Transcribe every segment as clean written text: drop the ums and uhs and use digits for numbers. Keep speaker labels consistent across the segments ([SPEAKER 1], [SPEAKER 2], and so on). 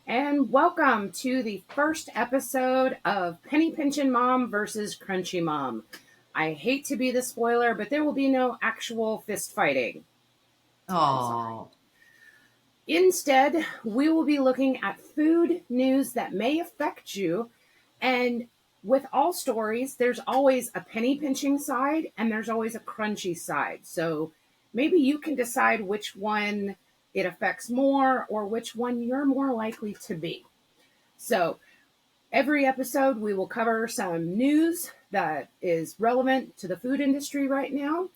[SPEAKER 1] And welcome to the first episode of Penny Pinchin' Mom versus Crunchy Mom. I hate to be the spoiler, but there will be no actual fist fighting. I'm sorry.
[SPEAKER 2] Oh,
[SPEAKER 1] Instead, we will be looking at food news that may affect you. And with all stories, there's always a penny pinching side and there's always a crunchy side. So maybe you can decide which one it affects more or which one you're more likely to be. So every episode, we will cover some news that is relevant to the food industry right now.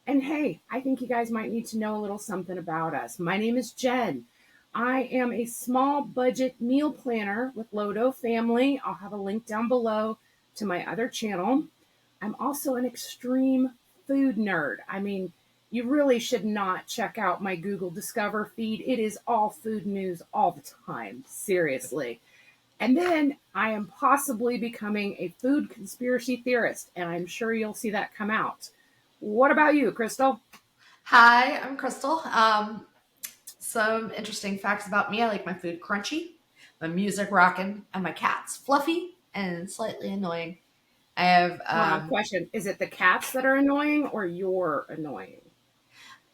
[SPEAKER 1] And hey, I think you guys might need to know a little something about us. My name is Jen. I am a small budget meal planner with Lodo Family. I'll have a link down below to my other channel. I'm also an extreme food nerd. I mean, you really should not check out my Google Discover feed. It is all food news all the time. Seriously. And then I am possibly becoming a food conspiracy theorist, and I'm sure you'll see that come out. What about you, Crystal?
[SPEAKER 2] hi, I'm Crystal. Some interesting facts about me. I like my food crunchy, my music rocking, and my cat's fluffy and slightly annoying. I have
[SPEAKER 1] Question. Is it the cats that are annoying or you're annoying?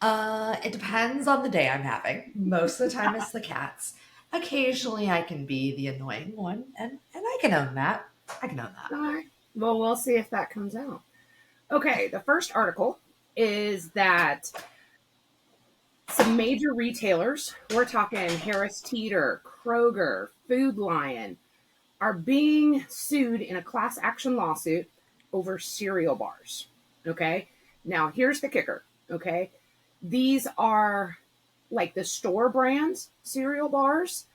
[SPEAKER 2] it depends on the day I'm having. Most of the time it's the cats. Occasionally I can be the annoying one, and I can own that. I can own that.
[SPEAKER 1] All right. Well, we'll see if that comes out. Okay, the first article is that some major retailers, we're talking Harris Teeter, Kroger, Food Lion, are being sued in a class action lawsuit over cereal bars. Okay. Now, here's the kicker. Okay. These are like the store brands cereal bars.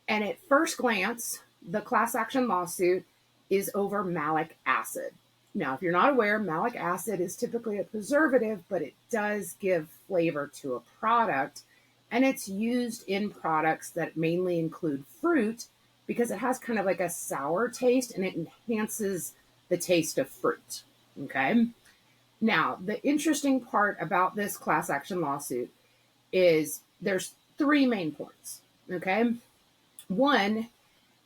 [SPEAKER 1] And at first glance, the class action lawsuit is over malic acid. Now, if you're not aware, malic acid is typically a preservative, but it does give flavor to a product. And it's used in products that mainly include fruit because it has kind of like a sour taste and it enhances the taste of fruit. Okay. Now, the interesting part about this class action lawsuit is there's three main points. Okay. One,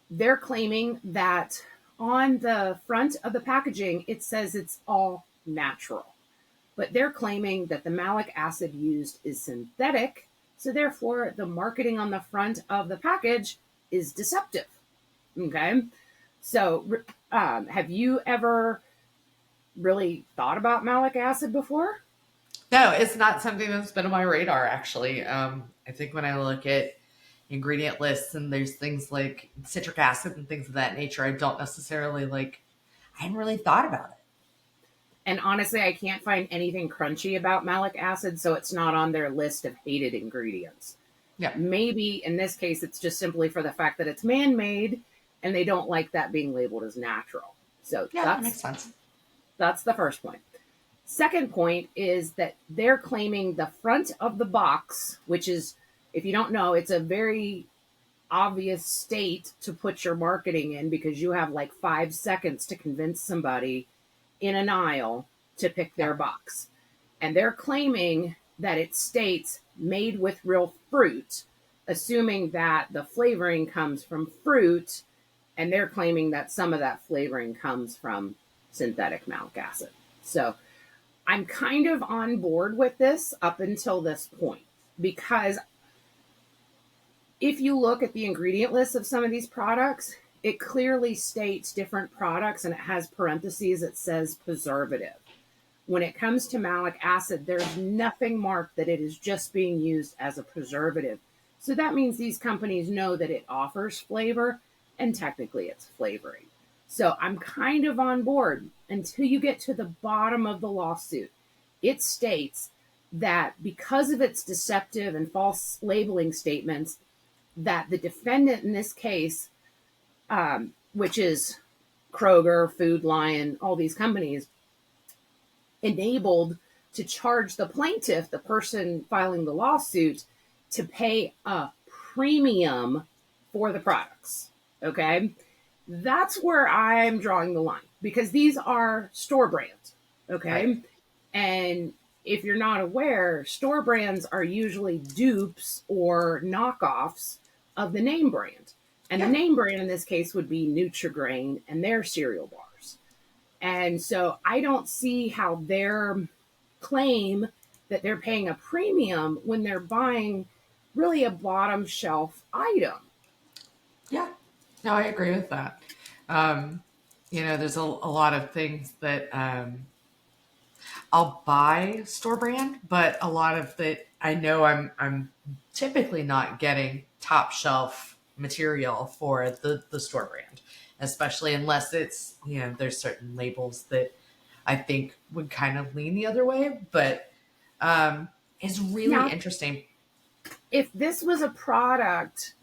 [SPEAKER 1] they're claiming that on the front of the packaging, it says it's all natural. But they're claiming that the malic acid used is synthetic. So therefore, the marketing on the front of the package is deceptive. Okay. So, have you ever really thought about malic acid before?
[SPEAKER 2] No, it's not something that's been on my radar actually. I think when I look at ingredient lists and there's things like citric acid and things of that nature, I don't necessarily I hadn't really thought about it.
[SPEAKER 1] And honestly, I can't find anything crunchy about malic acid, so it's not on their list of hated ingredients.
[SPEAKER 2] Yeah.
[SPEAKER 1] Maybe in this case, it's just simply for the fact that it's man made and they don't like that being labeled as natural. So
[SPEAKER 2] Yeah, that makes sense.
[SPEAKER 1] that's the first point. Second point is that they're claiming the front of the box, which is, if you don't know, it's a very obvious state to put your marketing in because you have like 5 seconds to convince somebody in an aisle to pick
[SPEAKER 2] Yeah.
[SPEAKER 1] their box. And they're claiming that it states made with real fruit, assuming that the flavoring comes from fruit. And they're claiming that some of that flavoring comes from synthetic malic acid. So I'm kind of on board with this up until this point because if you look at the ingredient list of some of these products, it clearly states different products and it has parentheses that says preservative. When it comes to malic acid, there's nothing marked that it is just being used as a preservative. So that means these companies know that it offers flavor and technically it's flavoring. So I'm kind of on board until you get to the bottom of the lawsuit. It states that because of its deceptive and false labeling statements, that the defendant in this case, which is Kroger, Food Lion, all these companies, enabled to charge the plaintiff, the person filing the lawsuit, to pay a premium for the products. Okay. That's where I'm drawing the line because these are store brands. Okay.
[SPEAKER 2] Right.
[SPEAKER 1] And if you're not aware, store brands are usually dupes or knockoffs of the name brand. And the
[SPEAKER 2] Yeah.
[SPEAKER 1] name brand in this case would be Nutri-Grain and their cereal bars. And so I don't see how their claim that they're paying a premium when they're buying really a bottom shelf item.
[SPEAKER 2] Yeah. No, I agree with that. Um, there's a lot of things that I'll buy store brand, but a lot of it I know I'm typically not getting top shelf material for the store brand, especially unless it's, there's certain labels that I think would kind of lean the other way, but it's really
[SPEAKER 1] Now,
[SPEAKER 2] interesting.
[SPEAKER 1] if this was a product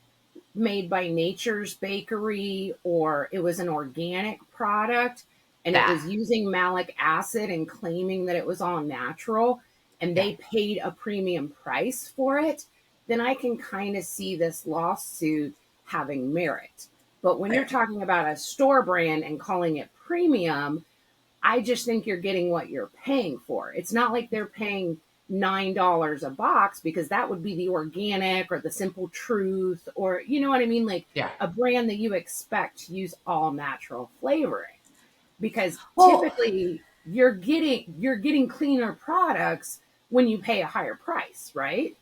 [SPEAKER 1] made by Nature's Bakery or it was an organic product and it
[SPEAKER 2] That,
[SPEAKER 1] was using malic acid and claiming that it was all natural and
[SPEAKER 2] yeah,
[SPEAKER 1] they paid a premium price for it, then I can kind of see this lawsuit having merit. But when you're
[SPEAKER 2] right.
[SPEAKER 1] talking about a store brand and calling it premium, I just think you're getting what you're paying for. It's not like they're paying $9 a box because that would be the organic or the simple truth, or you know what I mean? Like
[SPEAKER 2] Yeah.
[SPEAKER 1] a brand that you expect to use all natural flavoring. Because
[SPEAKER 2] Well,
[SPEAKER 1] typically you're getting cleaner products when you pay a higher price, right?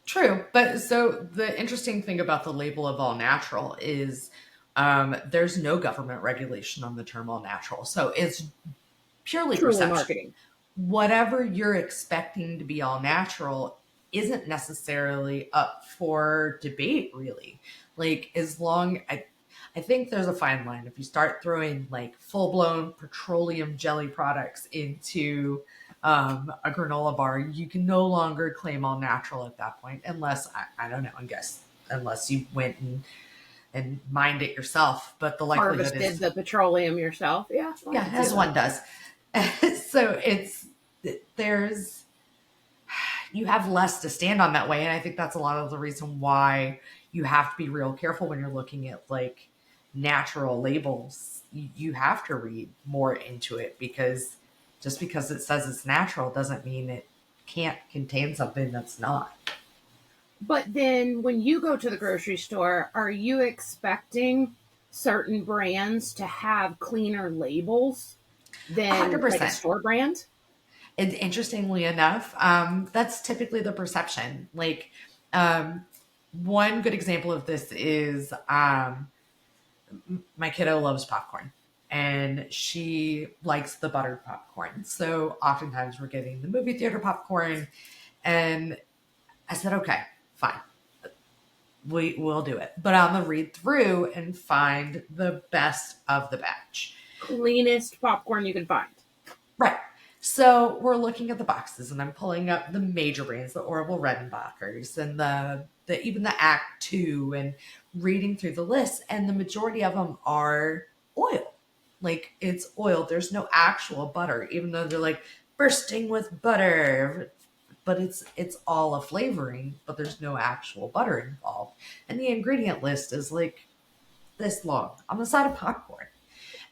[SPEAKER 2] true. But so the interesting thing about the label of all natural is there's no government regulation on the term all natural. So it's purely
[SPEAKER 1] Truly
[SPEAKER 2] perception.
[SPEAKER 1] marketing.
[SPEAKER 2] Whatever you're expecting to be all natural isn't necessarily up for debate, really. Like, I think there's a fine line. If you start throwing like full blown petroleum jelly products into a granola bar, you can no longer claim all natural at that point, unless I don't know, I guess unless you went and mined it yourself. But the likelihood
[SPEAKER 1] Harvested
[SPEAKER 2] is,
[SPEAKER 1] the petroleum yourself. Yeah, well, I
[SPEAKER 2] yeah,
[SPEAKER 1] can see
[SPEAKER 2] as
[SPEAKER 1] that.
[SPEAKER 2] one does. So there's you have less to stand on that way, and I think that's a lot of the reason why you have to be real careful when you're looking at like natural labels. You have to read more into it, because just because it says it's natural doesn't mean it can't contain something that's not.
[SPEAKER 1] But then when you go to the grocery store, are you expecting certain brands to have cleaner labels than like a
[SPEAKER 2] 100%.
[SPEAKER 1] store brand?
[SPEAKER 2] And interestingly enough, that's typically the perception. Like, um, one good example of this is my kiddo loves popcorn and she likes the buttered popcorn. So oftentimes we're getting the movie theater popcorn. And I said, okay, fine. Will do it. But I'm going to read through and find the best of the batch.
[SPEAKER 1] Cleanest popcorn you can find.
[SPEAKER 2] Right. So we're looking at the boxes, and I'm pulling up the major brands, the Orville Redenbachers, and the even the Act Two, and reading through the list. And the majority of them are oil. Like, it's oil. There's no actual butter, even though they're like bursting with butter. But it's all a flavoring, but there's no actual butter involved. And the ingredient list is like this long on the side of popcorn.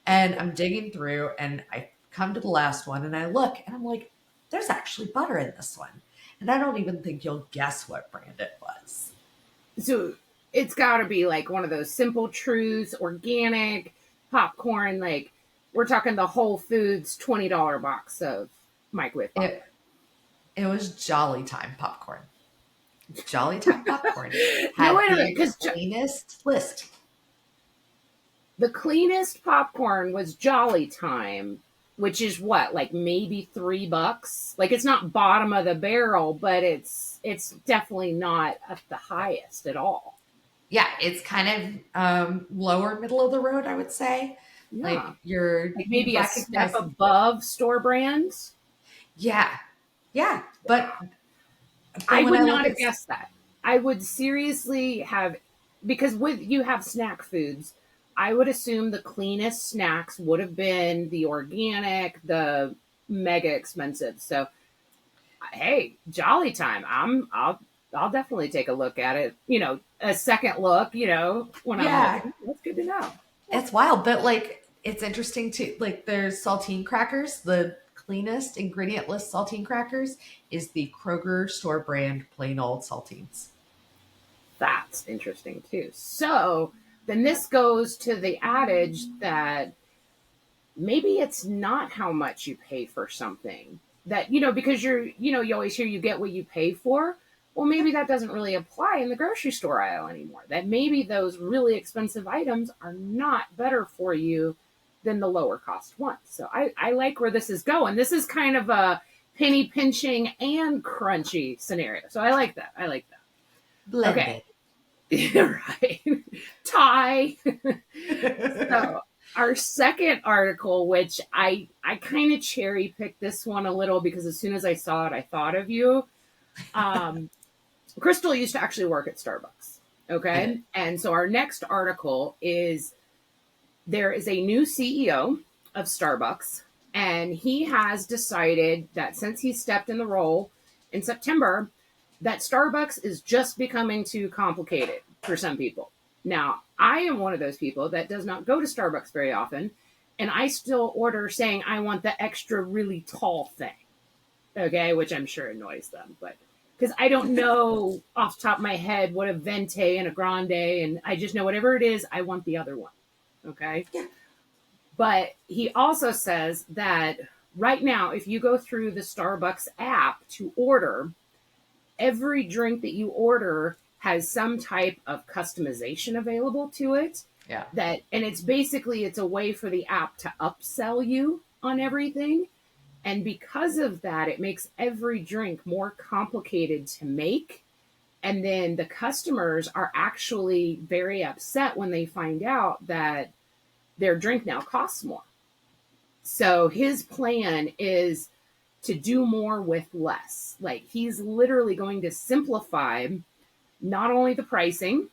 [SPEAKER 2] And I'm digging through and I come to the last one and I look and I'm like, there's actually butter in this one. And I don't even think you'll guess what brand it was.
[SPEAKER 1] So it's got to be like one of those simple truths, organic popcorn. Like we're talking the Whole Foods $20 box of microwave
[SPEAKER 2] It
[SPEAKER 1] popcorn.
[SPEAKER 2] it was Jolly Time popcorn. Jolly Time popcorn
[SPEAKER 1] Now
[SPEAKER 2] had
[SPEAKER 1] wait a minute,
[SPEAKER 2] the
[SPEAKER 1] because
[SPEAKER 2] cleanest list.
[SPEAKER 1] the cleanest popcorn was Jolly Time, which is what, like maybe $3. Like it's not bottom of the barrel, but it's definitely not at the highest at all.
[SPEAKER 2] Yeah, it's kind of lower middle of the road, I would say.
[SPEAKER 1] Yeah,
[SPEAKER 2] Like, you
[SPEAKER 1] maybe a step
[SPEAKER 2] recognize,
[SPEAKER 1] above store brands.
[SPEAKER 2] yeah, yeah. But
[SPEAKER 1] I
[SPEAKER 2] when
[SPEAKER 1] would
[SPEAKER 2] I
[SPEAKER 1] not
[SPEAKER 2] look
[SPEAKER 1] have
[SPEAKER 2] at,
[SPEAKER 1] guessed that. I would seriously have, because with you have snack foods. I would assume the cleanest snacks would have been the organic, the mega expensive. So hey, Jolly Time. I'll definitely take a look at it. A second look. When I'm
[SPEAKER 2] yeah,
[SPEAKER 1] looking. That's good to know.
[SPEAKER 2] it's wild, but like it's interesting too. Like, there's saltine crackers. The cleanest ingredient list saltine crackers is the Kroger store brand plain old saltines.
[SPEAKER 1] That's interesting too. So then this goes to the adage that maybe it's not how much you pay for something that, because you always hear you get what you pay for. Well, maybe that doesn't really apply in the grocery store aisle anymore. That maybe those really expensive items are not better for you than the lower cost ones. So I like where this is going. This is kind of a penny pinching and crunchy scenario. So I like that. I like that. Okay.
[SPEAKER 2] Blended.
[SPEAKER 1] Right. Tie. So our second article, which I kind of cherry picked this one a little because as soon as I saw it, I thought of you. Crystal used to actually work at Starbucks. Okay. And so our next article is there is a new CEO of Starbucks, and he has decided that since he stepped in the role in September, that Starbucks is just becoming too complicated for some people. Now, I am one of those people that does not go to Starbucks very often, and I still order saying I want the extra really tall thing. Okay, which I'm sure annoys them, but because I don't know off the top of my head what a venti and a grande, and I just know whatever it is, I want the other one. Okay.
[SPEAKER 2] Yeah.
[SPEAKER 1] But he also says that right now, if you go through the Starbucks app to order, every drink that you order has some type of customization available to it.
[SPEAKER 2] Yeah.
[SPEAKER 1] And it's a way for the app to upsell you on everything. And because of that, it makes every drink more complicated to make. And then the customers are actually very upset when they find out that their drink now costs more. So his plan is to do more with less. Like he's literally going to simplify not only the pricing,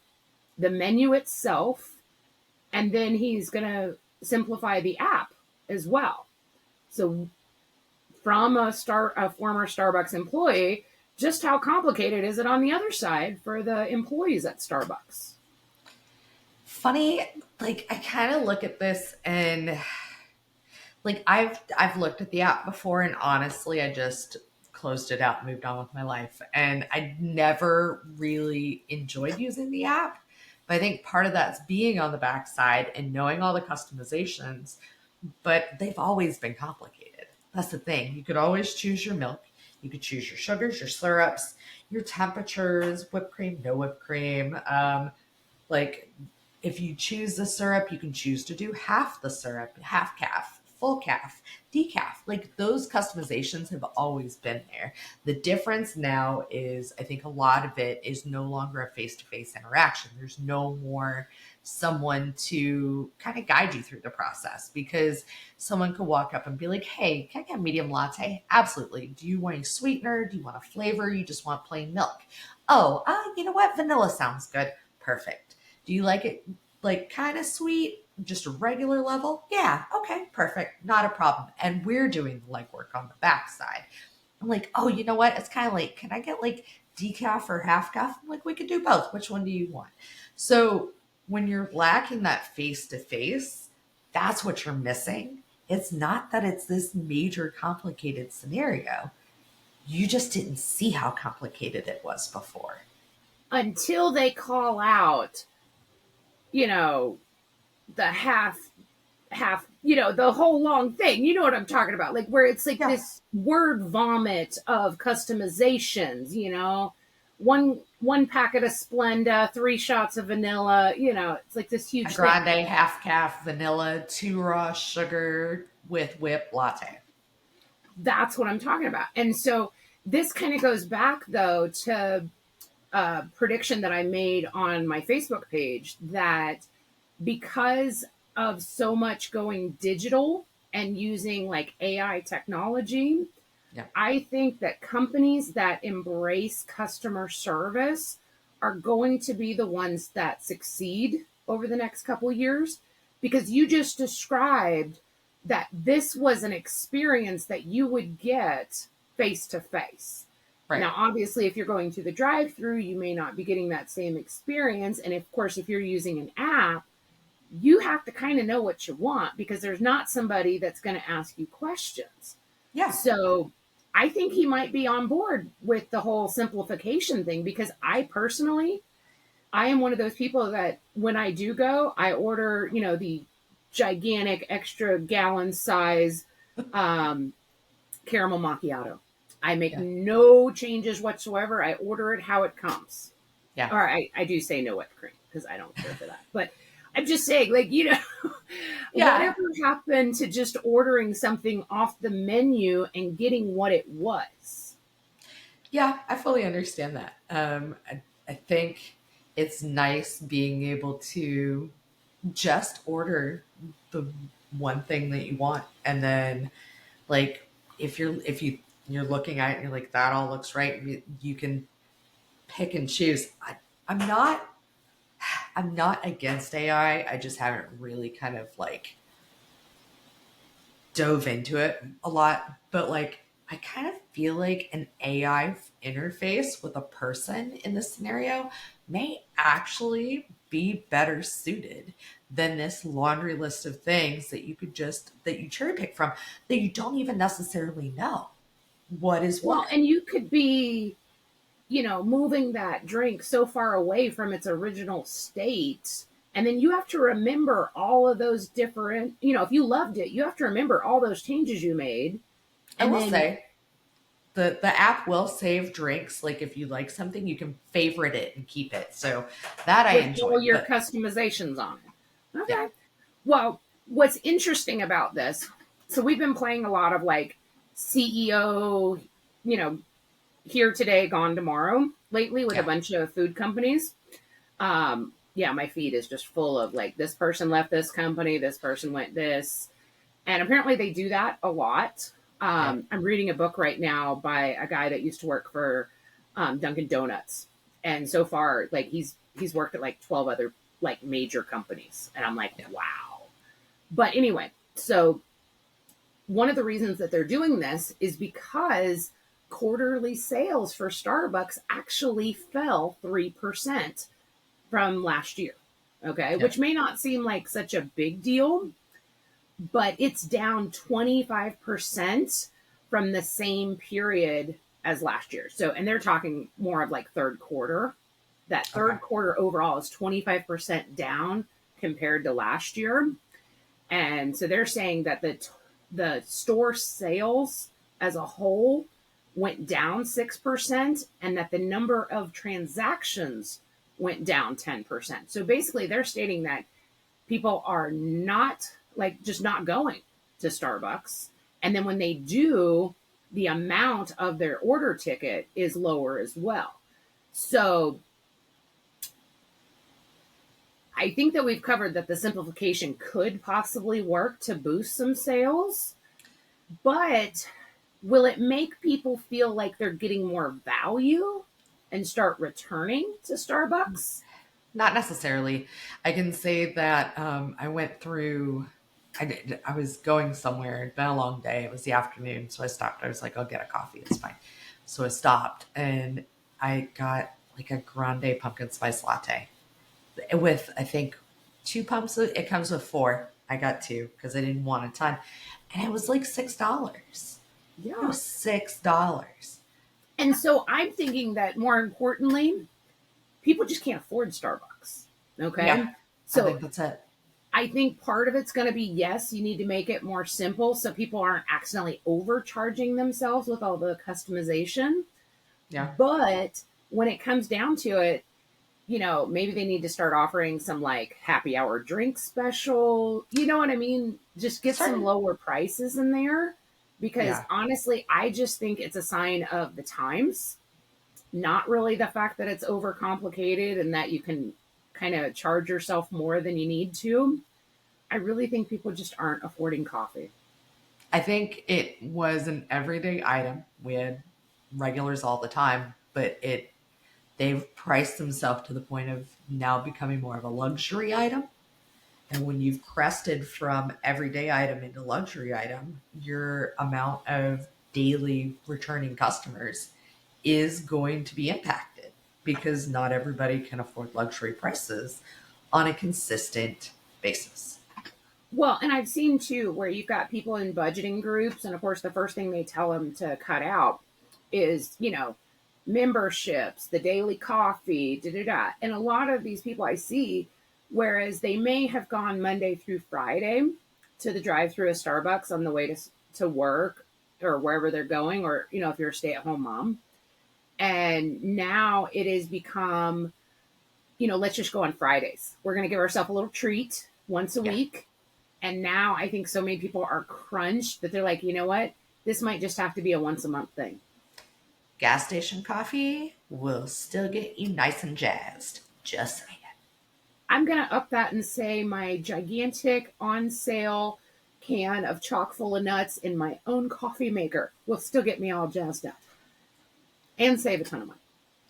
[SPEAKER 1] the menu itself, and then he's going to simplify the app as well. So from a former Starbucks employee, just how complicated is it on the other side for the employees at Starbucks?
[SPEAKER 2] Funny, like I kind of look at this and like I've looked at the app before and honestly I just closed it out and moved on with my life. And I never really enjoyed using the app. But I think part of that's being on the backside and knowing all the customizations, but they've always been complicated. That's the thing. You could always choose your milk. You could choose your sugars, your syrups, your temperatures, whipped cream, no whipped cream. Like if you choose the syrup, you can choose to do half the syrup, half calf, full calf, decaf. Like those customizations have always been there. The difference now is I think a lot of it is no longer a face-to-face interaction. There's no more someone to kind of guide you through the process because someone could walk up and be like, hey, can I get a medium latte? Absolutely. Do you want a sweetener? Do you want a flavor? You just want plain milk? Oh, you know what? Vanilla sounds good. Perfect. Do you like it like kind of sweet? Just a regular level? Yeah. Okay. Perfect. Not a problem. And we're doing the legwork on the backside. I'm like, oh, you know what? It's kind of like, can I get like decaf or half calf? I'm like, we could do both. Which one do you want? So when you're lacking that face to face, that's what you're missing. It's not that it's this major complicated scenario. You just didn't see how complicated it was before.
[SPEAKER 1] Until they call out, the half, the whole long thing. You know what I'm talking about? Like where it's like this word vomit of customizations, one packet of Splenda, 3 shots of vanilla, it's like this huge
[SPEAKER 2] a grande,
[SPEAKER 1] thing.
[SPEAKER 2] half calf, vanilla, 2 raw sugar with whip latte.
[SPEAKER 1] That's what I'm talking about. And so this kind of goes back though to a prediction that I made on my Facebook page that because of so much going digital and using like AI technology, I think that companies that embrace customer service are going to be the ones that succeed over the next couple of years because you just described that this was an experience that you would get face to face. Now, obviously, if you're going through the drive-through, you may not be getting that same experience. And of course, if you're using an app, you have to kind of know what you want because there's not somebody that's going to ask you questions.
[SPEAKER 2] Yeah.
[SPEAKER 1] So I think he might be on board with the whole simplification thing because I personally, I am one of those people that when I do go, I order, the gigantic extra gallon size um, caramel macchiato. I make
[SPEAKER 2] Yeah.
[SPEAKER 1] no changes whatsoever. I order it how it comes.
[SPEAKER 2] Yeah.
[SPEAKER 1] Or I do say no whipped cream because I don't care for that. But I'm just saying, like,
[SPEAKER 2] Yeah.
[SPEAKER 1] whatever happened to just ordering something off the menu and getting what it was?
[SPEAKER 2] Yeah, I fully understand that. I think it's nice being able to just order the one thing that you want, and then like if you're looking at it and you're like that all looks right, you can pick and choose. I'm not against AI. I just haven't really kind of like dove into it a lot, but like I kind of feel like an AI interface with a person in this scenario may actually be better suited than this laundry list of things that you cherry pick from that you don't even necessarily know what is
[SPEAKER 1] Well,
[SPEAKER 2] what.
[SPEAKER 1] and you could be, moving that drink so far away from its original state. And then you have to remember all of those different, if you loved it, you have to remember all those changes you made.
[SPEAKER 2] I
[SPEAKER 1] And
[SPEAKER 2] will
[SPEAKER 1] then
[SPEAKER 2] say the app will save drinks. Like if you like something, you can favorite it and keep it. So that I
[SPEAKER 1] with all
[SPEAKER 2] enjoy.
[SPEAKER 1] your
[SPEAKER 2] But
[SPEAKER 1] customizations on it.
[SPEAKER 2] yeah,
[SPEAKER 1] Okay. Well, what's interesting about this, so we've been playing a lot of like CEO, you know, here today, gone tomorrow lately with a
[SPEAKER 2] yeah,
[SPEAKER 1] bunch of food companies. Yeah, my feed is just full of like this person left this company, this person went this. And apparently they do that a lot.
[SPEAKER 2] yeah.
[SPEAKER 1] I'm reading a book right now by a guy that used to work for Dunkin' Donuts, and so far, like he's worked at like 12 other like major companies, and I'm like,
[SPEAKER 2] Yeah.
[SPEAKER 1] wow. But anyway, so one of the reasons that they're doing this is because quarterly sales for Starbucks actually fell 3% from last year. Okay,
[SPEAKER 2] Yeah.
[SPEAKER 1] which may not seem like such a big deal, but it's down 25% from the same period as last year. So, and they're talking more of like third quarter. That
[SPEAKER 2] Okay.
[SPEAKER 1] third quarter overall is 25% down compared to last year. And so they're saying that the store sales as a whole went down 6% and that the number of transactions went down 10%. So basically they're stating that people are not like just not going to Starbucks. And then when they do, the amount of their order ticket is lower as well. So I think that we've covered that the simplification could possibly work to boost some sales, but will it make people feel like they're getting more value and start returning to Starbucks?
[SPEAKER 2] Not necessarily. I can say that I went through. I was going somewhere. It'd been a long day. It was the afternoon, so I stopped. I was like, "I'll get a coffee. It's fine." So I stopped, and I got like a grande pumpkin spice latte with I think two pumps. It comes with four. I got two because I didn't want a ton, and it was like $6. It
[SPEAKER 1] Yeah.
[SPEAKER 2] was $6.
[SPEAKER 1] And so I'm thinking that more importantly, people just can't afford Starbucks.
[SPEAKER 2] Yeah,
[SPEAKER 1] Okay.
[SPEAKER 2] I
[SPEAKER 1] So
[SPEAKER 2] think that's it.
[SPEAKER 1] I think part of it's going to be yes, you need to make it more simple so people aren't accidentally overcharging themselves with all the customization.
[SPEAKER 2] Yeah.
[SPEAKER 1] But when it comes down to it, maybe they need to start offering some like happy hour drink special. You know what I mean? Just get some
[SPEAKER 2] Certain.
[SPEAKER 1] lower prices in there because
[SPEAKER 2] Yeah.
[SPEAKER 1] honestly, I just think it's a sign of the times, not really the fact that it's overcomplicated and that you can kind of charge yourself more than you need to. I really think people just aren't affording coffee.
[SPEAKER 2] I think it was an everyday item. We had regulars all the time, but they've priced themselves to the point of now becoming more of a luxury item. And when you've crested from everyday item into luxury item, your amount of daily returning customers is going to be impacted because not everybody can afford luxury prices on a consistent basis.
[SPEAKER 1] Well, and I've seen too where you've got people in budgeting groups, and of course, the first thing they tell them to cut out is, memberships, the daily coffee, da da da. And a lot of these people I see, whereas they may have gone Monday through Friday to the drive-through of Starbucks on the way to work or wherever they're going, or if you're a stay-at-home mom, and now it has become, let's just go on Fridays. We're going to give ourselves a little treat once a
[SPEAKER 2] Yeah.
[SPEAKER 1] week. And now I think so many people are crunched that they're like, you know what? This might just have to be a once a month thing.
[SPEAKER 2] Gas station coffee will still get you nice and jazzed. Just saying.
[SPEAKER 1] I'm going to up that and say my gigantic on sale can of chock full of nuts in my own coffee maker will still get me all jazzed up and save a ton of money.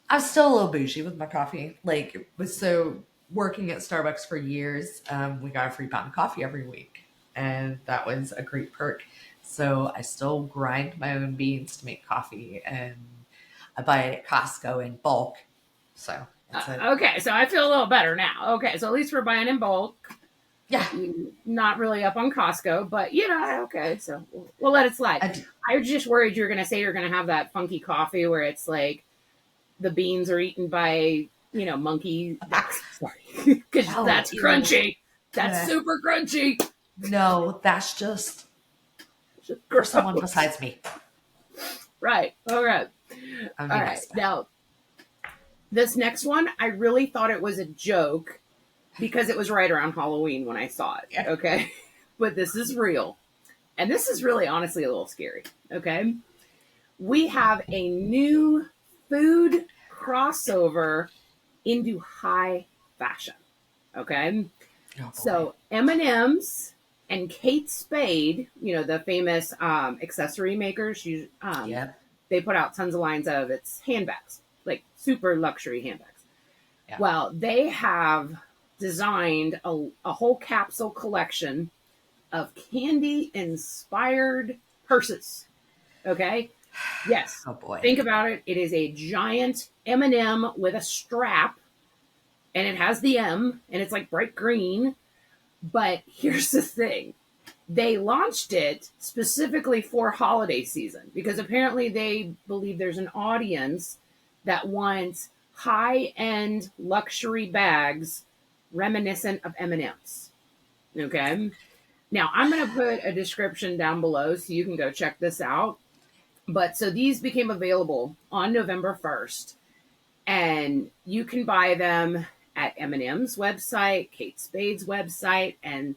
[SPEAKER 2] I'm still a little bougie with my coffee. Like, so working at Starbucks for years, we got a free pound of coffee every week. And that was a great perk. So I still grind my own beans to make coffee. And I buy it at Costco in bulk. So that's it.
[SPEAKER 1] Okay, so I feel a little better now. Okay, so at least we're buying in bulk.
[SPEAKER 2] Yeah.
[SPEAKER 1] Not really up on Costco, but okay, so we'll let it slide. I was just worried you were going to say you're going to have that funky coffee where it's like the beans are eaten by, monkey. Sorry, because that's crunchy. That's super crunchy.
[SPEAKER 2] No, that's just for someone besides me.
[SPEAKER 1] Right. All right. All right. Now, this next one, I really thought it was a joke because it was right around Halloween when I saw it.
[SPEAKER 2] Yeah.
[SPEAKER 1] Okay. But this is real. And this is really honestly a little scary. Okay. We have a new food crossover into high fashion. Okay.
[SPEAKER 2] Oh,
[SPEAKER 1] so M&Ms and Kate Spade, the famous accessory makers, they put out tons of lines of its handbags, like super luxury handbags. Yeah. Well, they have designed a whole capsule collection of candy-inspired purses. Okay? Yes.
[SPEAKER 2] Oh, boy.
[SPEAKER 1] Think about it. It is a giant M&M with a strap, and it has the M, and it's like bright green. But here's the thing. They launched it specifically for holiday season because apparently they believe there's an audience that wants high-end luxury bags reminiscent of M&Ms. Okay? Now, I'm going to put a description down below so you can go check this out. But so these became available on November 1st, and you can buy them at M&M's website, Kate Spade's website, and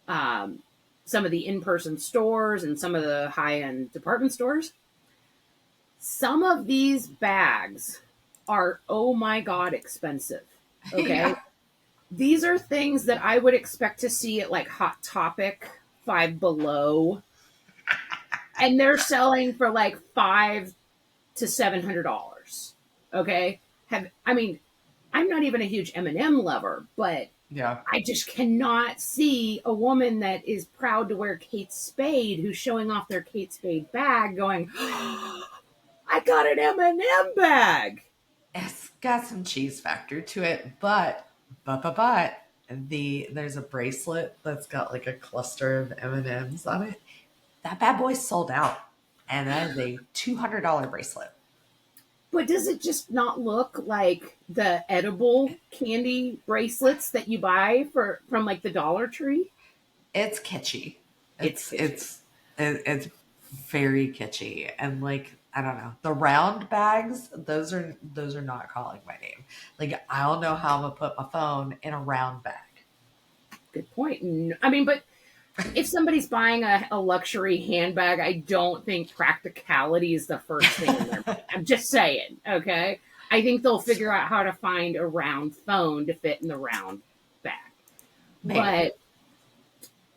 [SPEAKER 1] some of the in-person stores and some of the high-end department stores. Some of these bags are, oh my God, expensive. Okay. Yeah. These are things that I would expect to see at like Hot Topic, Five Below. And they're selling for like $500 to $700. Okay. I'm not even a huge M&M lover, but yeah, I just cannot see a woman that is proud to wear Kate Spade, who's showing off their Kate Spade bag, going, oh, I got an M&M bag.
[SPEAKER 2] It's got some cheese factor to it, but there's a bracelet that's got like a cluster of M&Ms on it. That bad boy's sold out, and that is a $200 bracelet.
[SPEAKER 1] But does it just not look like the edible candy bracelets that you buy from like the Dollar Tree?
[SPEAKER 2] It's kitschy. It's very kitschy, and like I don't know, the round bags. Those are not calling my name. Like I don't know how I'm gonna put my phone in a round bag.
[SPEAKER 1] Good point. I mean, but if somebody's buying a luxury handbag, I don't think practicality is the first thing in their mind. I'm just saying, okay? I think they'll figure out how to find a round phone to fit in the round bag. Maybe. But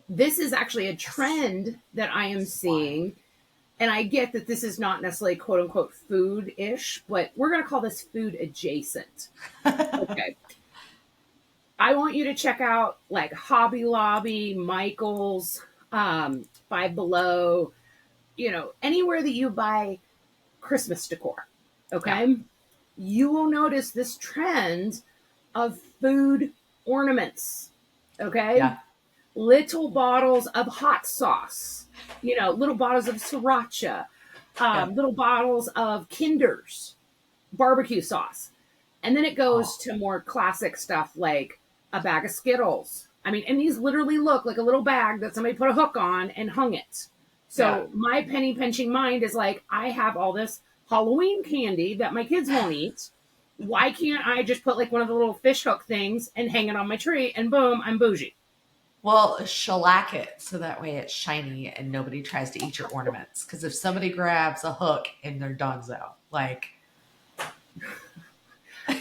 [SPEAKER 1] this is actually a trend that I am seeing, and I get that this is not necessarily quote-unquote food-ish, but we're going to call this food adjacent. Okay. I want you to check out like Hobby Lobby, Michael's, Five Below, anywhere that you buy Christmas decor. Okay. Yeah. You will notice this trend of food ornaments. Okay. Yeah. Little bottles of hot sauce, little bottles of sriracha, little bottles of Kinders. barbecue sauce. And then it goes
[SPEAKER 2] Oh,
[SPEAKER 1] to more classic stuff like a bag of Skittles. I mean, and these literally look like a little bag that somebody put a hook on and hung it.
[SPEAKER 2] yeah.
[SPEAKER 1] So my penny pinching mind is like, I have all this Halloween candy that my kids won't eat. Why can't I just put like one of the little fish hook things and hang it on my tree and boom, I'm bougie.
[SPEAKER 2] Well, shellac it so that way it's shiny and nobody tries to eat your ornaments. Because if somebody grabs a hook and they're donezo, like,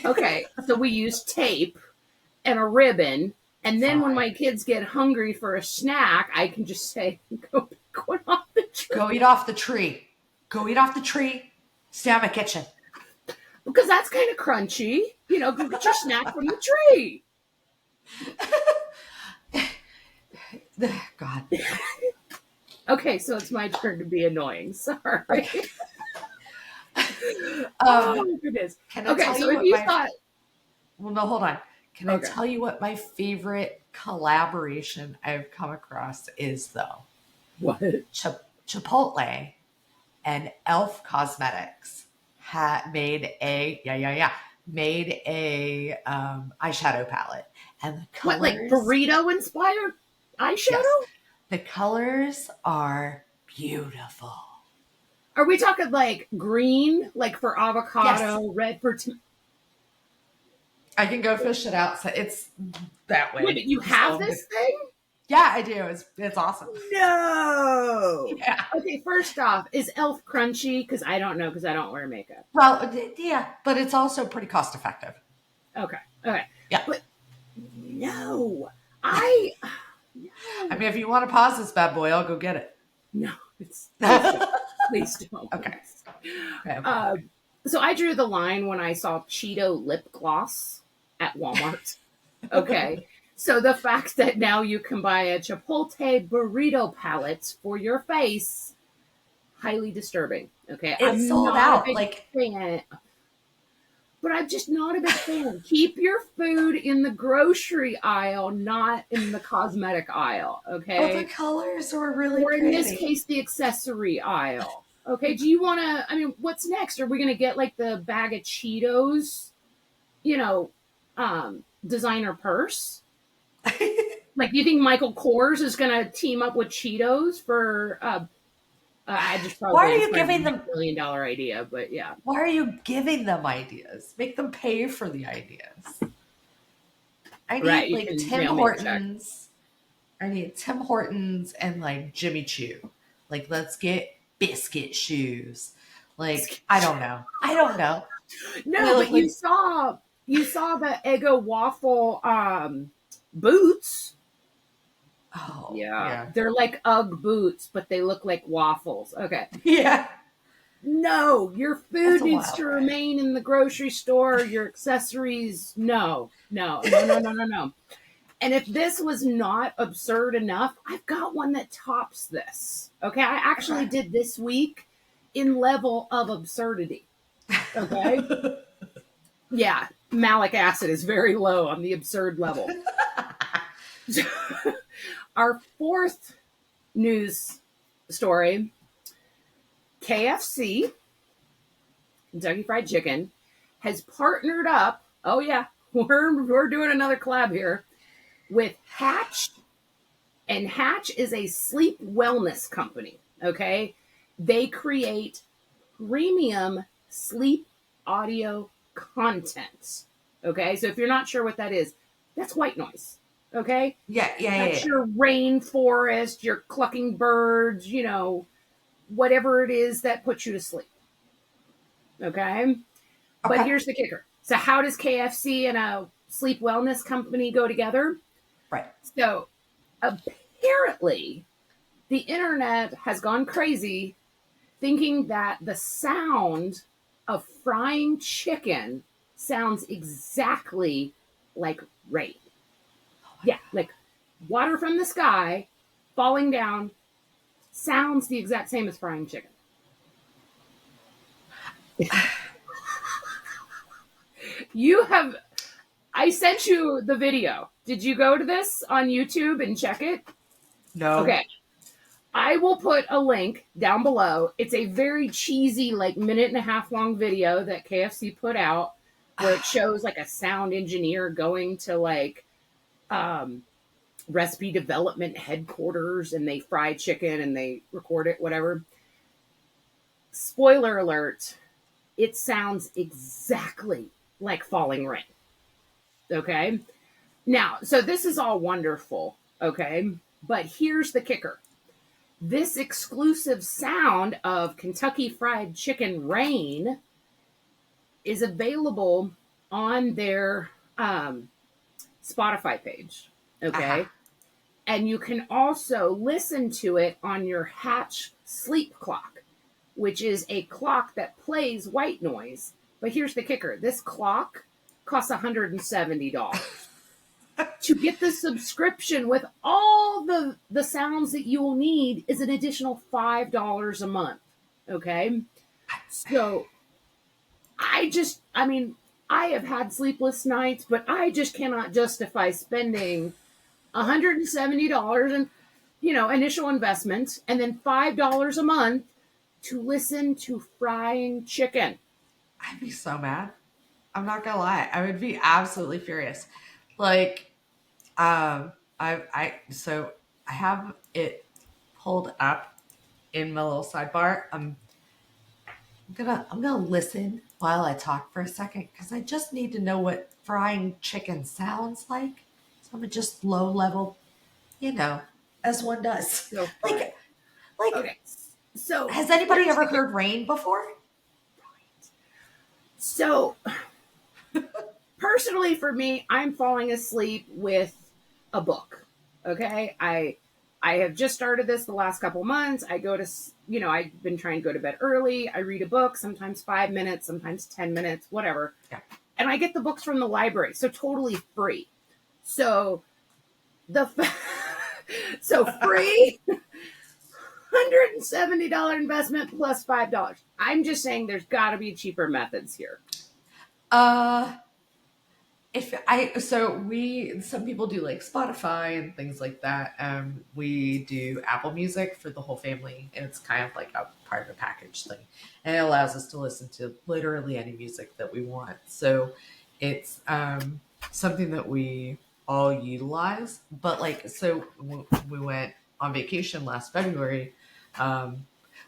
[SPEAKER 1] Okay, so we use tape and a ribbon. And then when
[SPEAKER 2] fine.
[SPEAKER 1] my kids get hungry for a snack, I can just say, go pick one off the tree.
[SPEAKER 2] Go eat off the tree. Go eat off the tree. Stay out of my kitchen.
[SPEAKER 1] Because that's kind of crunchy. You know, go get your snack from the tree.
[SPEAKER 2] God.
[SPEAKER 1] Okay, so it's my turn to be annoying. Sorry.
[SPEAKER 2] Um,
[SPEAKER 1] Oh, goodness.
[SPEAKER 2] can I
[SPEAKER 1] Okay,
[SPEAKER 2] tell
[SPEAKER 1] so
[SPEAKER 2] you
[SPEAKER 1] if
[SPEAKER 2] what
[SPEAKER 1] you
[SPEAKER 2] my
[SPEAKER 1] thought,
[SPEAKER 2] well, no, hold on. Can I
[SPEAKER 1] okay,
[SPEAKER 2] tell you what my favorite collaboration I've come across is though?
[SPEAKER 1] what?
[SPEAKER 2] Chipotle and Elf Cosmetics had made a eyeshadow palette, and the
[SPEAKER 1] What, like
[SPEAKER 2] colors,
[SPEAKER 1] burrito inspired
[SPEAKER 2] yes,
[SPEAKER 1] eyeshadow?
[SPEAKER 2] the colors are beautiful.
[SPEAKER 1] Are we talking like green, like for
[SPEAKER 2] Yes,
[SPEAKER 1] avocado, red for
[SPEAKER 2] I can go fish it out. So it's that
[SPEAKER 1] Wait,
[SPEAKER 2] way.
[SPEAKER 1] but you
[SPEAKER 2] So
[SPEAKER 1] have this thing?
[SPEAKER 2] yeah, I do. It's awesome.
[SPEAKER 1] No.
[SPEAKER 2] Yeah.
[SPEAKER 1] Okay, first off, is Elf crunchy? Because I don't know, because I don't wear makeup.
[SPEAKER 2] Well, yeah, but it's also pretty cost effective.
[SPEAKER 1] Okay, okay,
[SPEAKER 2] Yeah.
[SPEAKER 1] but no, I
[SPEAKER 2] I
[SPEAKER 1] no,
[SPEAKER 2] mean, if you want to pause this bad boy, I'll go get it.
[SPEAKER 1] no. It's
[SPEAKER 2] Okay.
[SPEAKER 1] please don't.
[SPEAKER 2] Okay. Okay.
[SPEAKER 1] Uh, so I drew the line when I saw Cheeto lip gloss at Walmart. Okay. So the fact that now you can buy a Chipotle burrito palette for your face, highly disturbing. Okay.
[SPEAKER 2] It's
[SPEAKER 1] I'm
[SPEAKER 2] sold
[SPEAKER 1] not a
[SPEAKER 2] out.
[SPEAKER 1] big
[SPEAKER 2] Like,
[SPEAKER 1] fan, but I'm just not a big fan. Keep your food in the grocery aisle, not in the cosmetic aisle.
[SPEAKER 2] oh, the
[SPEAKER 1] Okay.
[SPEAKER 2] colors were really
[SPEAKER 1] Or in this
[SPEAKER 2] pretty.
[SPEAKER 1] case, the accessory aisle. Okay. Do you want to? I mean, what's next? Are we going to get like the bag of Cheetos, you know, designer purse? Like, do you think Michael Kors is going to team up with Cheetos for? I just
[SPEAKER 2] Why are
[SPEAKER 1] probably
[SPEAKER 2] you
[SPEAKER 1] inspired
[SPEAKER 2] giving
[SPEAKER 1] a
[SPEAKER 2] them?
[SPEAKER 1] $1 million idea, but yeah.
[SPEAKER 2] Why are you giving them ideas? Make them pay for the ideas. I
[SPEAKER 1] Right.
[SPEAKER 2] need
[SPEAKER 1] You
[SPEAKER 2] like
[SPEAKER 1] can
[SPEAKER 2] Tim
[SPEAKER 1] mail me a check.
[SPEAKER 2] Hortons. I need Tim Hortons and like Jimmy Choo. Like, let's get biscuit shoes. Like, I don't know. I don't know. They
[SPEAKER 1] No,
[SPEAKER 2] look
[SPEAKER 1] but
[SPEAKER 2] like,
[SPEAKER 1] you saw the Eggo waffle boots.
[SPEAKER 2] oh
[SPEAKER 1] Yeah,
[SPEAKER 2] yeah,
[SPEAKER 1] they're like UGG boots, but they look like waffles. Okay.
[SPEAKER 2] yeah.
[SPEAKER 1] No, your
[SPEAKER 2] That's
[SPEAKER 1] food
[SPEAKER 2] a
[SPEAKER 1] needs
[SPEAKER 2] wild
[SPEAKER 1] to
[SPEAKER 2] ride.
[SPEAKER 1] remain in the grocery store. Your accessories, no, no, no, no, no, no, no. And if this was not absurd enough, I've got one that tops this. Okay, I actually did this week in level of absurdity. Okay, yeah, malic acid is very low on the absurd level. Our fourth news story: KFC, Kentucky Fried Chicken, has partnered up. Oh yeah, we're doing another collab here with Hatch, and Hatch is a sleep wellness company. Okay, they create premium sleep audio content. Okay, so if you're not sure what that is, that's white noise. Okay,
[SPEAKER 2] Yeah, yeah, yeah,
[SPEAKER 1] that's
[SPEAKER 2] yeah.
[SPEAKER 1] your rainforest, your clucking birds, you know, whatever it is that puts you to sleep. Okay, but
[SPEAKER 2] Okay.
[SPEAKER 1] here's the kicker. So, how does KFC and a sleep wellness company go together?
[SPEAKER 2] Right.
[SPEAKER 1] So, apparently, the internet has gone crazy thinking that the sound of frying chicken sounds exactly like rain. Yeah, like water from the sky falling down sounds the exact same as frying chicken. You have, I sent you the video. Did you go to this on YouTube and check it?
[SPEAKER 2] No.
[SPEAKER 1] Okay. I will put a link down below. It's a very cheesy, like minute and a half long video that KFC put out where it shows like a sound engineer going to like um, recipe development headquarters and they fry chicken and they record it, whatever. Spoiler alert, it sounds exactly like falling rain. Okay. Now, so this is all wonderful. Okay. But here's the kicker. This exclusive sound of Kentucky Fried Chicken Rain is available on their Spotify page.
[SPEAKER 2] Uh-huh.
[SPEAKER 1] Okay. And you can also listen to it on your Hatch sleep clock, which is a clock that plays white noise. But here's the kicker, this clock costs $170. To get the subscription with all the sounds that you will need is an additional $5 a month. Okay. So I mean, I have had sleepless nights, but I just cannot justify spending $170 in, initial investment and then $5 a month to listen to frying chicken.
[SPEAKER 2] I'd be so mad. I'm not gonna lie. I would be absolutely furious. Like, so I have it pulled up in my little sidebar. I'm gonna listen while I talk for a second because I just need to know what frying chicken sounds like. So I'm gonna just low level, you know, as one does.
[SPEAKER 1] So
[SPEAKER 2] Like, like,
[SPEAKER 1] okay. So
[SPEAKER 2] has anybody ever heard rain before?
[SPEAKER 1] So personally for me, I'm falling asleep with a book. Okay? I have just started this the last couple months. I go to, I've been trying to go to bed early. I read a book, sometimes 5 minutes, sometimes 10 minutes, whatever.
[SPEAKER 2] Yeah.
[SPEAKER 1] And I get the books from the library, so totally free. So the so free $170 investment plus $5. I'm just saying there's got to be cheaper methods here.
[SPEAKER 2] Uh, some people do like Spotify and things like that. We do Apple Music for the whole family, and it's kind of like a part of a package thing, and it allows us to listen to literally any music that we want. So it's something that we all utilize. But like, so we went on vacation last February. Um,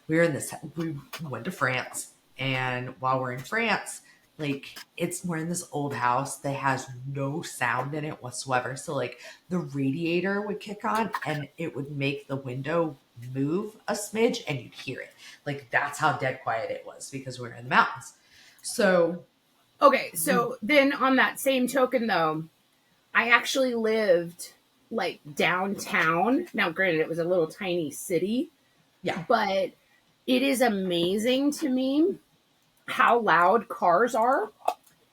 [SPEAKER 2] we went to France, and while we're in France, like we're in this old house that has no sound in it whatsoever. So like the radiator would kick on and it would make the window move a smidge and you'd hear it. Like that's how dead quiet it was because we're in the mountains. So
[SPEAKER 1] okay, so then on that same token though, I actually lived like downtown. Now granted it was a little tiny city,
[SPEAKER 2] yeah,
[SPEAKER 1] but it is amazing to me how loud cars are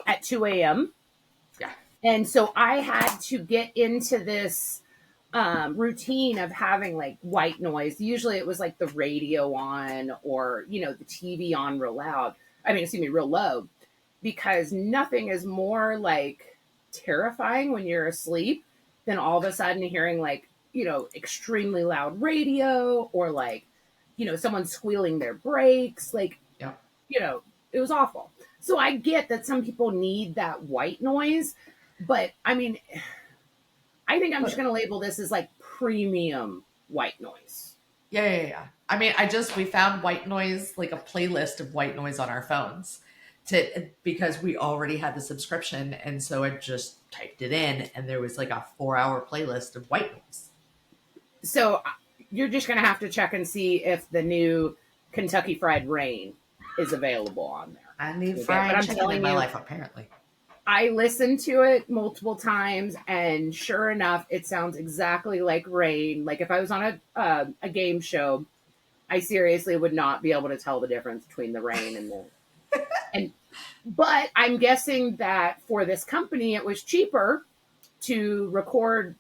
[SPEAKER 1] at 2 a.m.
[SPEAKER 2] yeah.
[SPEAKER 1] And so I had to get into this routine of having like white noise. Usually it was like the radio on or, the TV on real loud. Real low. Because nothing is more like terrifying when you're asleep than all of a sudden hearing like, extremely loud radio or like, someone squealing their brakes. Like,
[SPEAKER 2] Yeah.
[SPEAKER 1] It was awful. So I get that some people need that white noise, but I think I'm just going to label this as like premium white noise.
[SPEAKER 2] Yeah. We found white noise, like a playlist of white noise on our phones because we already had the subscription. And so I just typed it in and there was like a 4-hour playlist of white noise.
[SPEAKER 1] So you're just going to have to check and see if the new Kentucky Fried Rain is available on there.
[SPEAKER 2] I need fried chicken in my life, apparently.
[SPEAKER 1] I listened to it multiple times, and sure enough, it sounds exactly like rain. Like if I was on a game show, I seriously would not be able to tell the difference between the rain and but I'm guessing that for this company, it was cheaper to record,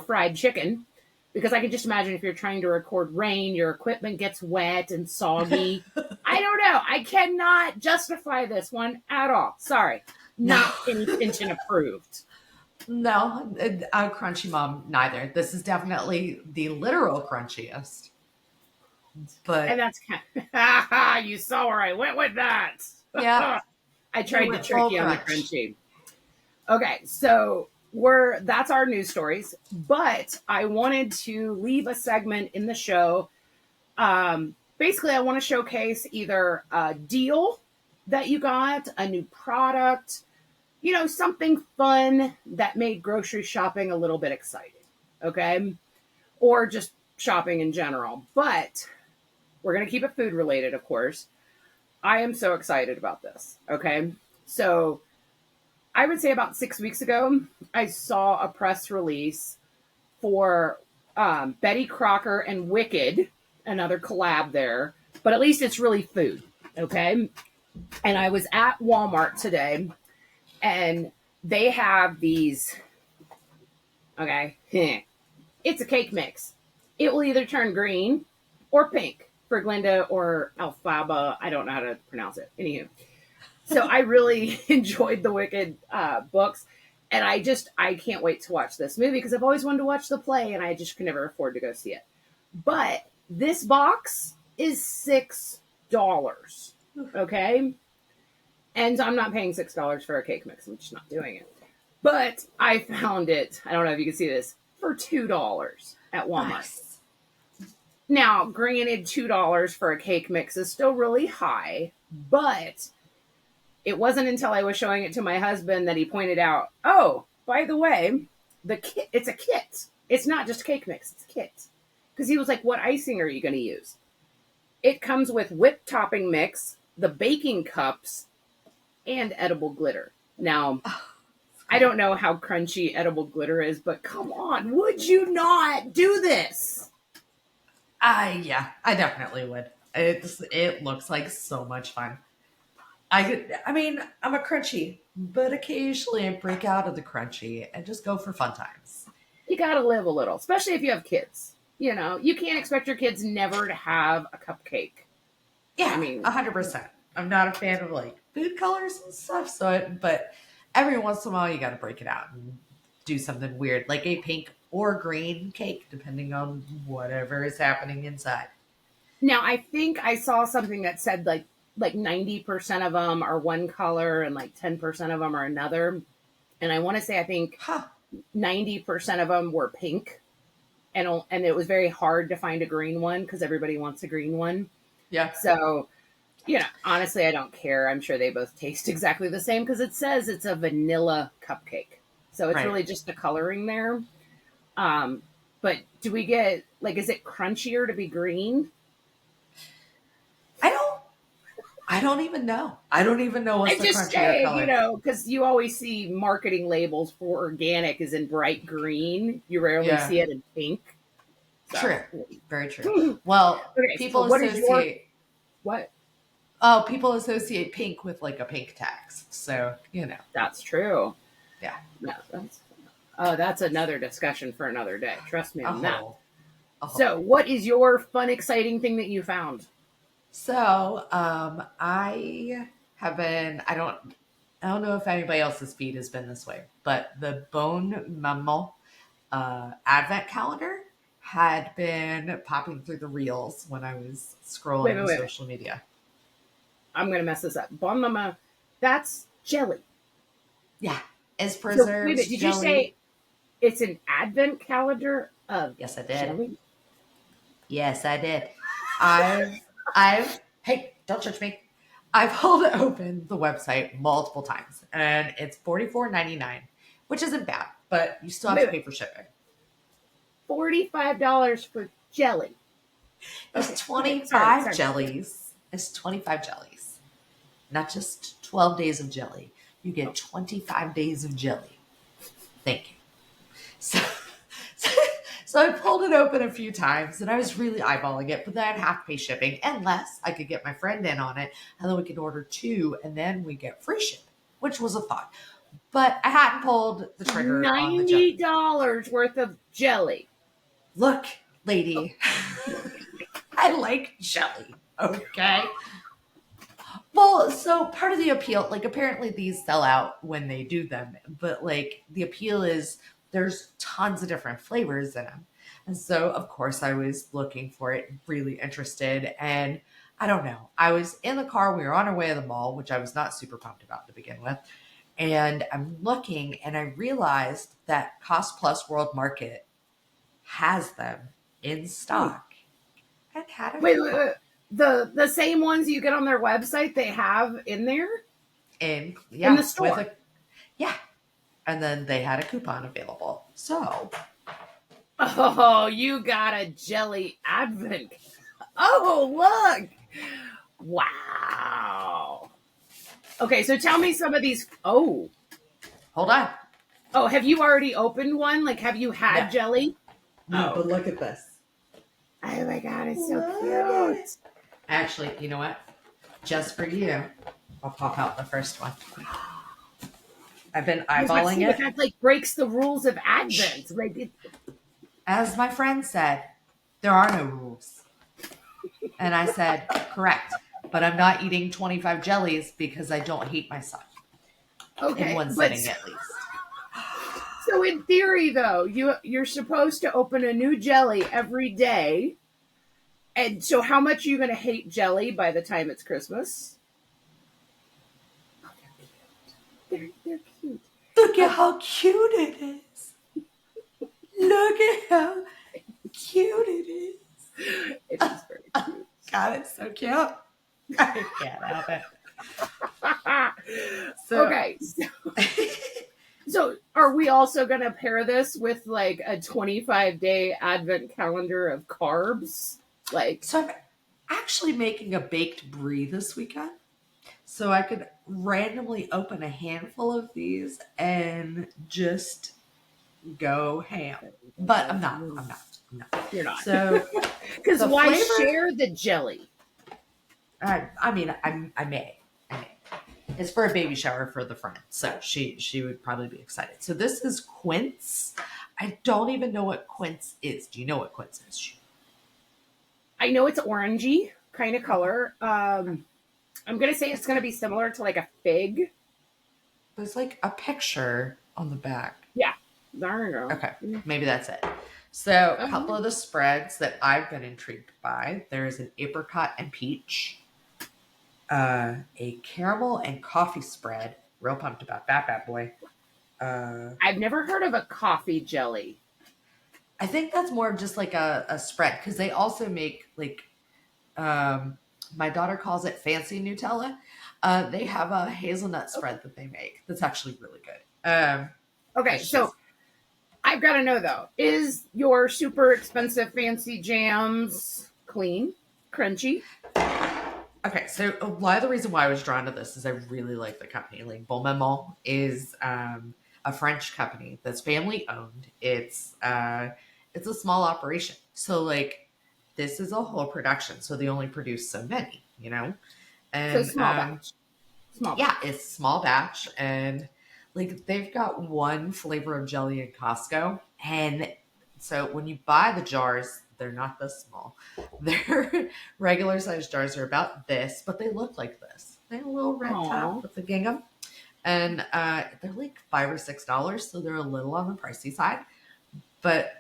[SPEAKER 1] fried chicken. Because I can just imagine if you're trying to record rain, your equipment gets wet and soggy. I don't know. I cannot justify this one at all. Sorry. Not intention approved.
[SPEAKER 2] No, a crunchy mom, neither. This is definitely the literal crunchiest. But
[SPEAKER 1] And that's kind of, you saw where I went with that.
[SPEAKER 2] yeah,
[SPEAKER 1] I
[SPEAKER 2] you
[SPEAKER 1] tried to
[SPEAKER 2] went
[SPEAKER 1] trick
[SPEAKER 2] full
[SPEAKER 1] you on the
[SPEAKER 2] crunch.
[SPEAKER 1] crunchy. Okay, so that's our news stories, but I wanted to leave a segment in the show. Basically, I want to showcase either a deal that you got, a new product, something fun that made grocery shopping a little bit exciting. Okay, or just shopping in general. But we're going to keep it food related, of course. I am so excited about this. Okay. So I would say about 6 weeks ago, I saw a press release for Betty Crocker and Wicked, another collab there, but at least it's really food. Okay. And I was at Walmart today and they have these. Okay. It's a cake mix. It will either turn green or pink for Glinda or Alfaba. I don't know how to pronounce it. Anywho, so I really enjoyed the Wicked books, and I can't wait to watch this movie because I've always wanted to watch the play, and I just could never afford to go see it. But this box is $6. Okay, and I'm not paying $6 for a cake mix. I'm just not doing it. But I found it. I don't know if you can see this for $2 at Walmart.
[SPEAKER 2] Nice.
[SPEAKER 1] Now, granted, $2 for a cake mix is still really high, but it wasn't until I was showing it to my husband that he pointed out, oh, by the way, the kit, it's a kit. It's not just cake mix, it's a kit. Because he was like, what icing are you going to use? It comes with whipped topping mix, the baking cups, and edible glitter. Now, I don't know how crunchy edible glitter is, but come on, would you not do this?
[SPEAKER 2] Yeah, I definitely would. It looks like so much fun. I mean, I'm a crunchy, but occasionally I break out of the crunchy and just go for fun times.
[SPEAKER 1] You got to live a little, especially if you have kids. You can't expect your kids never to have a cupcake. I
[SPEAKER 2] Yeah,
[SPEAKER 1] mean,
[SPEAKER 2] 100%. I'm not a fan of like food colors and stuff, but every once in a while you got to break it out and do something weird, like a pink or green cake, depending on whatever is happening inside.
[SPEAKER 1] now I think I saw something that said like 90% of them are one color and like 10% of them are another. And I want to say I think
[SPEAKER 2] Huh.
[SPEAKER 1] 90% of them were pink, and it was very hard to find a green one because everybody wants a green one.
[SPEAKER 2] Yeah.
[SPEAKER 1] So, honestly, I don't care. I'm sure they both taste exactly the same because it says it's a vanilla cupcake. So it's
[SPEAKER 2] Right.
[SPEAKER 1] really just the coloring there. Um, but do we get is it crunchier to be green?
[SPEAKER 2] I don't I don't even know. I don't even know what's
[SPEAKER 1] I'm
[SPEAKER 2] the
[SPEAKER 1] just
[SPEAKER 2] crunchier
[SPEAKER 1] saying,
[SPEAKER 2] color.
[SPEAKER 1] because you always see marketing labels for organic is in bright green. You rarely
[SPEAKER 2] Yeah.
[SPEAKER 1] see it in pink.
[SPEAKER 2] True.
[SPEAKER 1] So,
[SPEAKER 2] Very true.
[SPEAKER 1] okay.
[SPEAKER 2] Well,
[SPEAKER 1] So
[SPEAKER 2] people
[SPEAKER 1] what is your
[SPEAKER 2] associate
[SPEAKER 1] what?
[SPEAKER 2] people associate pink with like a pink tax. So,
[SPEAKER 1] That's true.
[SPEAKER 2] yeah.
[SPEAKER 1] No, that's another discussion for another day. Trust me
[SPEAKER 2] A
[SPEAKER 1] on that.
[SPEAKER 2] whole. A whole.
[SPEAKER 1] So, what is your fun, exciting thing that you found?
[SPEAKER 2] So, I don't know if anybody else's feed has been this way, but the Bone Mammal advent calendar had been popping through the reels when I was
[SPEAKER 1] Wait,
[SPEAKER 2] scrolling
[SPEAKER 1] wait, wait, wait.
[SPEAKER 2] social media.
[SPEAKER 1] I'm gonna mess this up. Bon Mama, that's jelly.
[SPEAKER 2] Yeah, it's
[SPEAKER 1] So, wait a minute.
[SPEAKER 2] preserves
[SPEAKER 1] Did you say
[SPEAKER 2] jelly.
[SPEAKER 1] it's an advent calendar of
[SPEAKER 2] Yes, I did.
[SPEAKER 1] jelly?
[SPEAKER 2] Yes, I did. I've hey, don't judge me. I've held open the website multiple times and it's $44.99, which isn't bad, but you still have
[SPEAKER 1] Wait,
[SPEAKER 2] to
[SPEAKER 1] wait.
[SPEAKER 2] pay for shipping.
[SPEAKER 1] $45 for jelly.
[SPEAKER 2] It's
[SPEAKER 1] Okay. Sorry,
[SPEAKER 2] 25
[SPEAKER 1] sorry.
[SPEAKER 2] jellies. It's 25 jellies. Not just 12 days of jelly. You get 25 days of jelly. Thank you. So, so I pulled it open a few times and I was really eyeballing it, but then I'd have to pay shipping unless I could get my friend in on it and then we could order two and then we get free shipping, which was a thought. But I hadn't pulled the trigger on the jelly.
[SPEAKER 1] $90 worth of jelly.
[SPEAKER 2] Look, lady, I like jelly, okay? Well, so part of the appeal, like apparently these sell out when they do them, but like the appeal is there's tons of different flavors in them. And so, of course, I was looking for it, really interested. And I don't know. I was in the car. We were on our way to the mall, which I was not super pumped about to begin with. And I'm looking and I realized that Cost Plus World Market has them in
[SPEAKER 1] Wait,
[SPEAKER 2] stock and had a
[SPEAKER 1] wait.
[SPEAKER 2] coupon.
[SPEAKER 1] The same ones you get on their website, they have in there
[SPEAKER 2] And
[SPEAKER 1] in the
[SPEAKER 2] yeah, with
[SPEAKER 1] store.
[SPEAKER 2] a, yeah. And then they had a coupon available. So,
[SPEAKER 1] Oh, you got a jelly advent. Oh, look. Wow. Okay, so tell me some of these.
[SPEAKER 2] hold on.
[SPEAKER 1] Oh, have you already opened one? Like, have you
[SPEAKER 2] No,
[SPEAKER 1] had jelly?
[SPEAKER 2] no,
[SPEAKER 1] Oh,
[SPEAKER 2] but
[SPEAKER 1] okay.
[SPEAKER 2] look at this.
[SPEAKER 1] Oh my god, it's so
[SPEAKER 2] Look at it.
[SPEAKER 1] cute.
[SPEAKER 2] Actually, you know what? Just for you, I'll pop out the first one. I've been
[SPEAKER 1] I was about to
[SPEAKER 2] eyeballing
[SPEAKER 1] say, but
[SPEAKER 2] it.
[SPEAKER 1] that like breaks the rules of
[SPEAKER 2] Shh.
[SPEAKER 1] Advent. Like,
[SPEAKER 2] As my friend said, there are no rules. And I said, correct. But I'm not eating 25 jellies because I don't hate my son. In
[SPEAKER 1] okay,
[SPEAKER 2] one
[SPEAKER 1] but
[SPEAKER 2] sitting, at least.
[SPEAKER 1] so in theory, though, you're supposed to open a new jelly every day. And so, how much are you going to hate jelly by the time it's Christmas? Oh, they're cute.
[SPEAKER 2] Look at
[SPEAKER 1] Um,
[SPEAKER 2] how cute it is. Look at how cute it is.
[SPEAKER 1] it is very cute.
[SPEAKER 2] God, it's so cute. I can't help it. So,
[SPEAKER 1] Okay, so are we also going to pair this with like a 25-day Advent calendar of carbs? Like,
[SPEAKER 2] so I'm actually making a baked brie this weekend. So I could randomly open a handful of these and just go ham. But I'm not. I'm not. I'm not.
[SPEAKER 1] you're not.
[SPEAKER 2] So
[SPEAKER 1] Because
[SPEAKER 2] the
[SPEAKER 1] why
[SPEAKER 2] flavor,
[SPEAKER 1] share the jelly?
[SPEAKER 2] I mean, I may. I may. It's for a baby shower for the friend. So she would probably be excited. So this is quince. I don't even know what quince is. Do you know what quince is?
[SPEAKER 1] I know it's orangey kind of color. I'm going to say it's going to be similar to like a fig.
[SPEAKER 2] There's like a picture on the back.
[SPEAKER 1] Yeah, there you go.
[SPEAKER 2] Okay,
[SPEAKER 1] Yeah.
[SPEAKER 2] maybe that's it. So, a couple
[SPEAKER 1] Um,
[SPEAKER 2] of the spreads that I've been intrigued by, there's an apricot and peach, a caramel and coffee spread. Real pumped about that bad boy. Uh,
[SPEAKER 1] I've never heard of a coffee jelly.
[SPEAKER 2] I think that's more of just like a spread because they also make like um, my daughter calls it fancy Nutella. They have a hazelnut spread that they make that's actually really good.
[SPEAKER 1] Okay,
[SPEAKER 2] It's just
[SPEAKER 1] so I've got to know though, is your super expensive fancy jams clean, crunchy?
[SPEAKER 2] okay, so a lot of the reason why I was drawn to this is I really like the company. Like Bon Maman is a French company that's family owned. It's a small operation, so like this is a whole production. So they only produce so many, you know,
[SPEAKER 1] So
[SPEAKER 2] and
[SPEAKER 1] small batch. Small
[SPEAKER 2] yeah,
[SPEAKER 1] batch.
[SPEAKER 2] it's small batch, and like they've got one flavor of jelly in Costco, and so when you buy the jars, they're not this small. Their regular size jars are about this, but they look like this. They have a little red top
[SPEAKER 1] Oh,
[SPEAKER 2] with the gingham, and they're like $5 or $6, so they're a little on the pricey side. But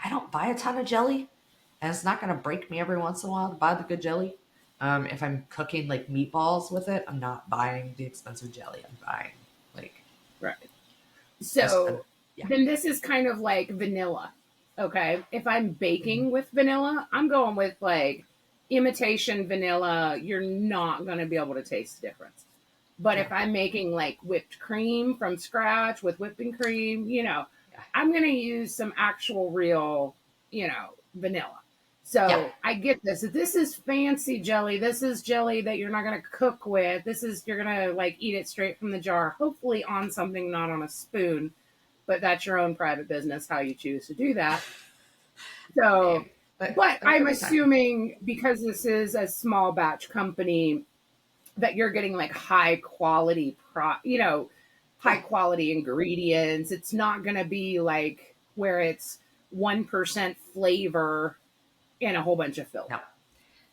[SPEAKER 2] I don't buy a ton of jelly, and it's not going to break me every once in a while to buy the good jelly. If I'm cooking like meatballs with it, I'm not buying the expensive jelly. I'm buying like
[SPEAKER 1] right.
[SPEAKER 2] just
[SPEAKER 1] So
[SPEAKER 2] yeah,
[SPEAKER 1] then this is kind of like vanilla. Okay. If I'm baking with vanilla, I'm going with like imitation vanilla. You're not going to be able to taste the difference. But
[SPEAKER 2] no,
[SPEAKER 1] if I'm making like whipped cream from scratch with whipping cream,
[SPEAKER 2] yeah,
[SPEAKER 1] I'm going to use some actual real, vanilla.
[SPEAKER 2] yeah,
[SPEAKER 1] So I get this. This is fancy jelly. This is jelly that you're not going to cook with. You're going to like eat it straight from the jar, hopefully on something, not on a spoon. But that's your own private business how you choose to do that. So,
[SPEAKER 2] maybe, but
[SPEAKER 1] but
[SPEAKER 2] they're
[SPEAKER 1] I'm
[SPEAKER 2] pretty tiny.
[SPEAKER 1] assuming because this is a small batch company, that you're getting like high quality high
[SPEAKER 2] Yeah,
[SPEAKER 1] quality ingredients. It's not going to be like where it's 1% flavor and a whole bunch of filler.
[SPEAKER 2] no,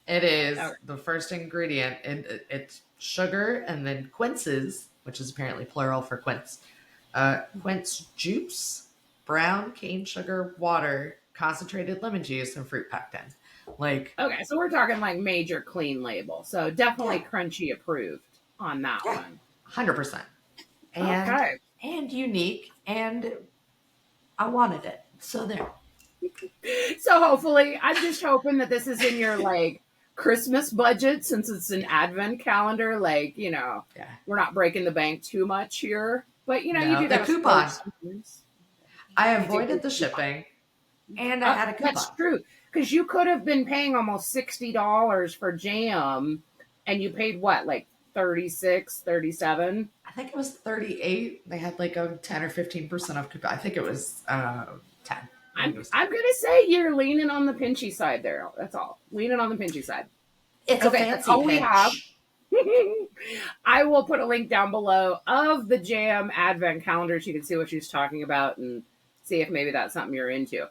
[SPEAKER 2] it is
[SPEAKER 1] Okay.
[SPEAKER 2] the first ingredient, and it's sugar, and then quinces, which is apparently plural for quince. Quince juice, brown cane sugar, water, concentrated lemon juice, and fruit pectin. Like,
[SPEAKER 1] Okay, so we're talking like major clean label. So definitely
[SPEAKER 2] yeah,
[SPEAKER 1] crunchy approved on that
[SPEAKER 2] yeah,
[SPEAKER 1] one.
[SPEAKER 2] 100%. And
[SPEAKER 1] Okay.
[SPEAKER 2] and unique, and I wanted it. So there.
[SPEAKER 1] So hopefully, I'm just hoping that this is in your like Christmas budget since it's an advent calendar. Like,
[SPEAKER 2] Yeah.
[SPEAKER 1] we're not breaking the bank too much here. But, you
[SPEAKER 2] No,
[SPEAKER 1] do
[SPEAKER 2] the
[SPEAKER 1] got to splurge
[SPEAKER 2] coupon.
[SPEAKER 1] sometimes.
[SPEAKER 2] I
[SPEAKER 1] You do
[SPEAKER 2] avoided
[SPEAKER 1] get
[SPEAKER 2] the
[SPEAKER 1] the coupon.
[SPEAKER 2] shipping, and I had a
[SPEAKER 1] That's
[SPEAKER 2] coupon.
[SPEAKER 1] true. Because you could have been paying almost $60 for jam and you paid what, like 36, 37?
[SPEAKER 2] I think it was 38. They had like a 10 or 15% off coupon. I think it was 10. I think it was 10.
[SPEAKER 1] I'm gonna say you're leaning on the pinchy side there. That's all. Leaning on the pinchy side.
[SPEAKER 2] It's a
[SPEAKER 1] Okay, that's
[SPEAKER 2] fancy
[SPEAKER 1] all we have.
[SPEAKER 2] pinch.
[SPEAKER 1] I will put a link down below of the Jam Advent calendar so you can see what she's talking about and see if maybe that's something you're into.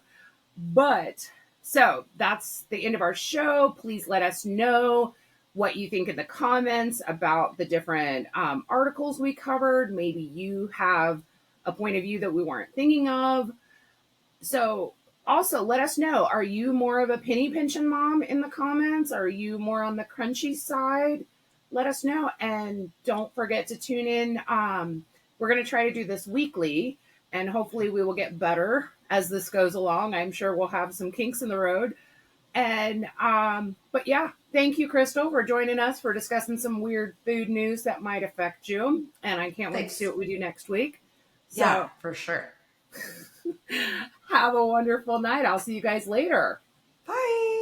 [SPEAKER 1] But so that's the end of our show. Please let us know what you think in the comments about the different articles we covered. Maybe you have a point of view that we weren't thinking of. So also let us know, are you more of a penny pinching mom in the comments? Are you more on the crunchy side? Let us know. And don't forget to tune in. We're going to try to do this weekly and hopefully we will get better as this goes along. I'm sure we'll have some kinks in the road. And but yeah, thank you, Crystal, for joining us for discussing some weird food news that might affect you. And I can't wait to see
[SPEAKER 2] Thanks.
[SPEAKER 1] what we do next week.
[SPEAKER 2] Yeah,
[SPEAKER 1] So
[SPEAKER 2] for sure.
[SPEAKER 1] have a wonderful night. I'll see you guys later.
[SPEAKER 2] Bye.